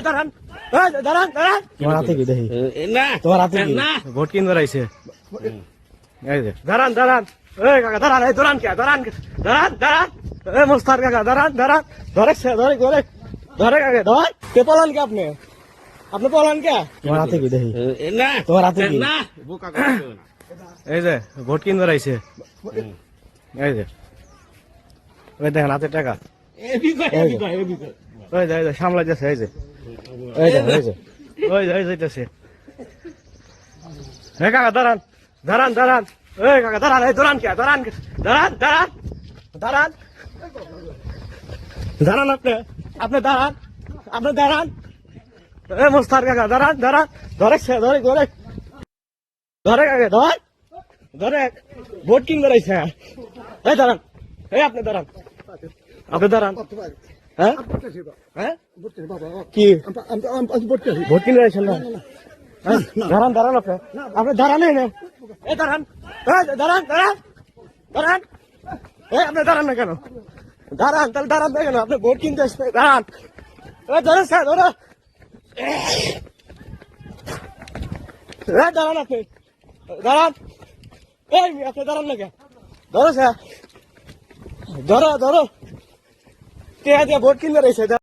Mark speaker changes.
Speaker 1: দাঁড়ান তোমার হাতে কি দেখি তোমার হাতে কি ভোট কিনতে রাইছে দাঁড়ান এই কাকা দাঁড়ান এই দাঁড়ান কে দাঁড়ান এই মোস্তার কাকা দাঁড়ান ধরে ধরে কাকা ধর কে পলান কে আপনি পলান কে তোমার হাতে কি দেখি তোমার হাতে কি এই যে ভোট কিনতে রাইছে এই যে ওই দেখেন হাতে টাকা ওই যে সামলাই যাচ্ছে এই যে ওই যাইতেছে হে কাকা দাঁড়ান এই কাকা দাঁড়ান এই দাঁড়ান কে দাঁড়ান আপনি দাঁড়ান এ মোস্তার কাকা দাঁড়ান ধরে কাকা ধরে ভোট কিং করাইছে এই দাঁড়ান এই আপনি দাঁড়ান হ্যাঁ কি ভোট কিনে রাখছেন না দাঁড়ান আপনি দাঁড়ান এই দাঁড়ান এই আপনি দাঁড়ান না কেন দাঁড়ান না কেন আপনি ভোট কিনতে আসবে দাঁড়ান ধরেন স্যার দাঁড়ান আপনি এই আপনি দাঁড়ান না কেন ধরো স্যার ধরো কে ভোট কিনতে রয়েছে